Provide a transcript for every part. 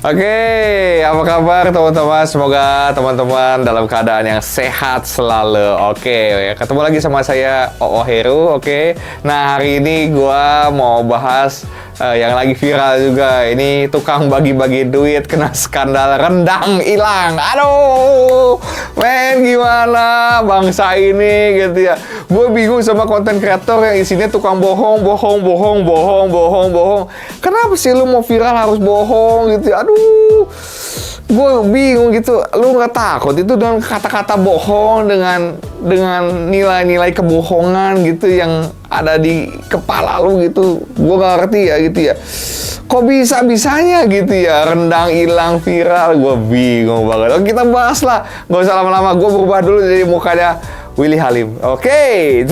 Oke, apa kabar teman-teman? Semoga teman-teman dalam keadaan yang sehat selalu. Oke, ketemu lagi sama saya Oo Heru. Oke, nah hari ini gua mau bahas yang lagi viral juga. Ini tukang bagi-bagi duit kena skandal rendang hilang. Aduh, men gimana bangsa ini gitu ya. Gue bingung sama konten kreator yang isinya tukang bohong. Kenapa sih lu mau viral harus bohong gitu ya? Aduh, gue bingung gitu. Lu nggak takut itu dengan kata-kata bohong, dengan nilai-nilai kebohongan gitu yang ada di kepala lu gitu. Gue nggak ngerti ya gitu ya. Kok bisa-bisanya gitu ya rendang hilang viral? Gue bingung banget. Oke, kita bahas lah. Gak usah lama-lama. Gue berubah dulu jadi mukanya Willy Halim. Oke,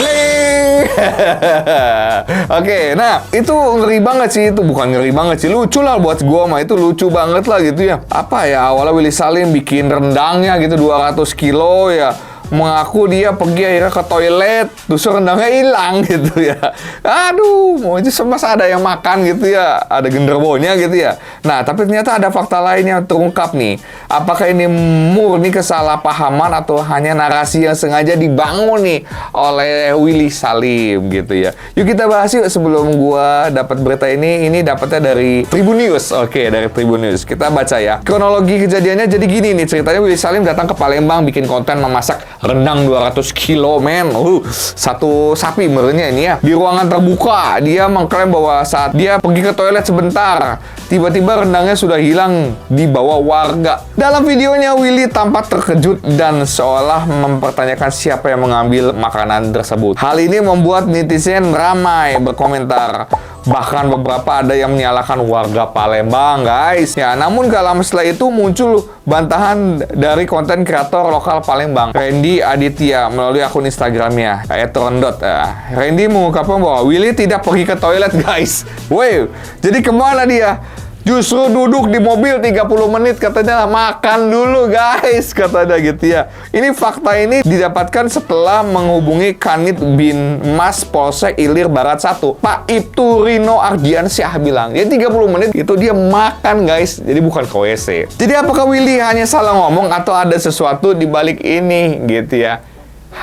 oke, nah itu ngeri banget sih. Itu bukan ngeri banget sih, lucu lah buat gua mah. Itu lucu banget lah gitu ya. Apa ya, awalnya Willy Salim bikin rendangnya gitu 200 kilo ya, mengaku dia pergi akhirnya ke toilet, terus rendangnya hilang gitu ya. Aduh, mau itu masa ada yang makan gitu ya, ada genderuwonya gitu ya. Nah, tapi ternyata ada fakta lain yang terungkap nih. Apakah ini murni kesalahpahaman atau hanya narasi yang sengaja dibangun nih oleh Willy Salim gitu ya. Yuk kita bahas yuk sebelum gua dapat berita ini. Ini dapatnya dari Tribun News. Oke, dari Tribun News. Kita baca ya. Kronologi kejadiannya jadi gini nih, ceritanya Willy Salim datang ke Palembang bikin konten memasak rendang 200 kilo, men. Satu sapi merenya ini ya. Di ruangan terbuka, dia mengklaim bahwa saat dia pergi ke toilet sebentar, tiba-tiba rendangnya sudah hilang di bawah warga. Dalam videonya, Willy tampak terkejut dan seolah mempertanyakan siapa yang mengambil makanan tersebut. Hal ini membuat netizen ramai berkomentar. Bahkan beberapa ada yang menyalahkan warga Palembang, guys. Ya, namun gak lama setelah itu muncul bantahan dari konten kreator lokal Palembang, Randy Aditya, melalui akun Instagramnya, @rondot. Randy mengungkapkan bahwa Willy tidak pergi ke toilet, guys. Wow, jadi kemana dia? Justru duduk di mobil 30 menit katanya makan dulu, guys, katanya gitu ya. Ini fakta ini didapatkan setelah menghubungi Kanit bin Mas Polsek Ilir Barat 1, Pak Ibtu Rino Ardiansyah bilang, ya 30 menit itu dia makan, guys. Jadi bukan ke WC. Jadi apakah Willy hanya salah ngomong atau ada sesuatu di balik ini gitu ya?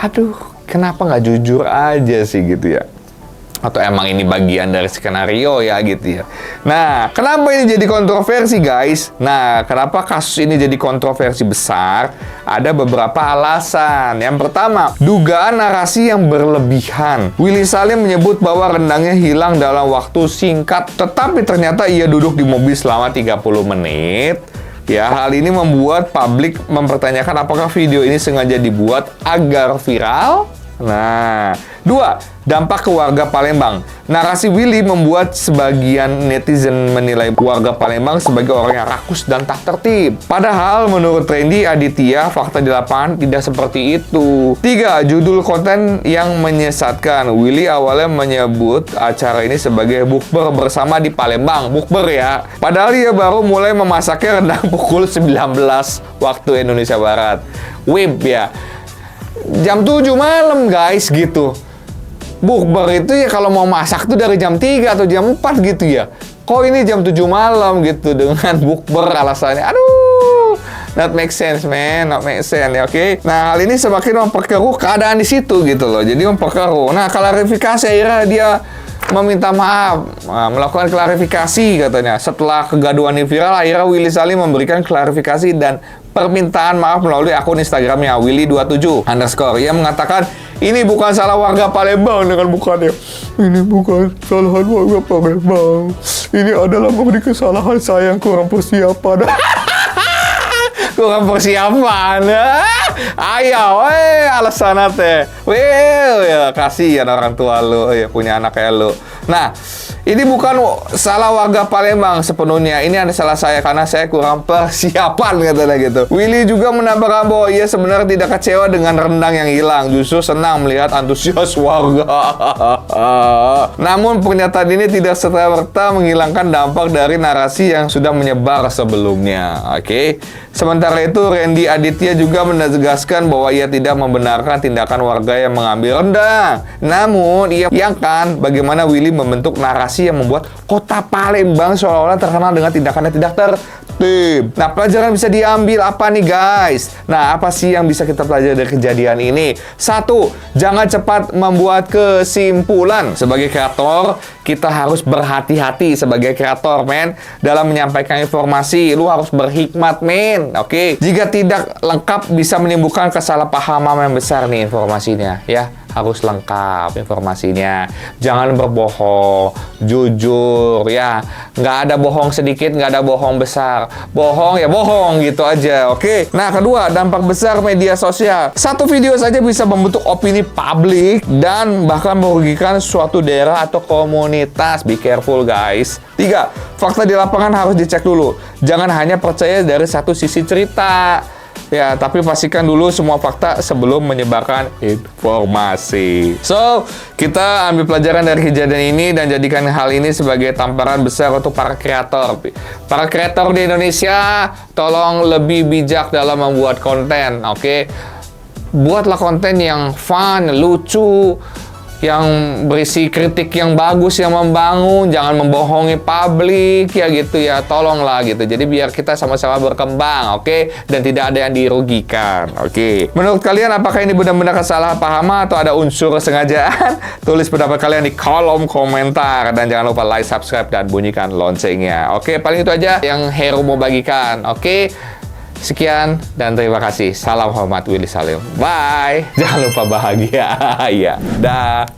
Aduh, kenapa nggak jujur aja sih gitu ya? Atau emang ini bagian dari skenario ya gitu ya. Nah, kenapa ini jadi kontroversi, guys? Nah, kenapa kasus ini jadi kontroversi besar? Ada beberapa alasan. Yang pertama, dugaan narasi yang berlebihan. Willy Salim menyebut bahwa rendangnya hilang dalam waktu singkat, tetapi ternyata ia duduk di mobil selama 30 menit. Ya, hal ini membuat publik mempertanyakan apakah video ini sengaja dibuat agar viral. Nah, 2. Dampak ke warga Palembang. Narasi Willy membuat sebagian netizen menilai warga Palembang sebagai orang yang rakus dan tak tertib. Padahal menurut Randy Aditya, fakta di lapangan tidak seperti itu. 3. Judul konten yang menyesatkan. Willy awalnya menyebut acara ini sebagai bukber bersama di Palembang. Bukber ya. Padahal dia baru mulai memasaknya rendang pukul 19 waktu Indonesia Barat. Wib ya. Jam 7 malam, guys, gitu. Bukber itu ya kalau mau masak tuh dari jam 3 atau jam 4 gitu ya. Kok ini jam 7 malam gitu dengan bukber alasannya? Aduh, not make sense, man. Not make sense, ya, oke? Nah, hal ini semakin memperkeruh keadaan di situ gitu loh. Jadi memperkeruh. Nah, klarifikasi akhirnya dia meminta maaf, melakukan klarifikasi katanya. Setelah kegaduhan ini viral, akhirnya Willy Salim memberikan klarifikasi dan permintaan maaf melalui akun Instagramnya Willy27_. Ia mengatakan, ini bukan salah warga Palembang dengan bukannya. Ini bukan kesalahan warga Palembang. Ini adalah murni kesalahan saya yang kurang persiapan. Kurang persiapan. Ayo, alasan teh. Ya kasihan orang tua lu, ya punya anak kayak lu. Nah, ini bukan salah warga Palembang sepenuhnya. Ini ada salah saya karena saya kurang persiapan katanya gitu. Willy juga menambahkan bahwa ia sebenarnya tidak kecewa dengan rendang yang hilang, justru senang melihat antusias warga. Namun pernyataan ini tidak serta-merta menghilangkan dampak dari narasi yang sudah menyebar sebelumnya. Oke. Sementara itu, Randy Aditya juga menegaskan bahwa ia tidak membenarkan tindakan warga yang mengambil rendang. Namun, ia menyayangkan bagaimana Willy membentuk narasi informasi yang membuat kota Palembang seolah-olah terkenal dengan tindakannya tidak tertib. Nah, pelajaran bisa diambil apa nih guys? Nah, apa sih yang bisa kita pelajari dari kejadian ini? Satu, jangan cepat membuat kesimpulan. Sebagai kreator, kita harus berhati-hati sebagai kreator, men. Dalam menyampaikan informasi, lu harus berhikmat, men. Oke? Jika tidak lengkap, bisa menimbulkan kesalahpahaman yang besar nih informasinya, ya. Harus lengkap informasinya. Jangan berbohong, jujur, ya. Nggak ada bohong sedikit, nggak ada bohong besar. Bohong ya bohong, gitu aja, oke? Nah, kedua, dampak besar media sosial. Satu video saja bisa membentuk opini publik dan bahkan merugikan suatu daerah atau komunitas. Be careful, guys. Tiga, fakta di lapangan harus dicek dulu. Jangan hanya percaya dari satu sisi cerita. Ya, tapi pastikan dulu semua fakta sebelum menyebarkan informasi. So, kita ambil pelajaran dari kejadian ini dan jadikan hal ini sebagai tamparan besar untuk para kreator. Para kreator di Indonesia, tolong lebih bijak dalam membuat konten, oke? Buatlah konten yang fun, lucu, yang berisi kritik yang bagus, yang membangun, jangan membohongi publik, ya gitu ya, tolonglah gitu. Jadi biar kita sama-sama berkembang, oke? Dan tidak ada yang dirugikan, oke? Menurut kalian apakah ini benar-benar kesalahpahaman atau ada unsur kesengajaan? Tulis pendapat kalian di kolom komentar dan jangan lupa like, subscribe, dan bunyikan loncengnya, oke? Paling itu aja yang Heru mau bagikan, oke? Sekian dan terima kasih. Salam hormat Willy Salim. Bye. Jangan lupa bahagia. Ya. Dah.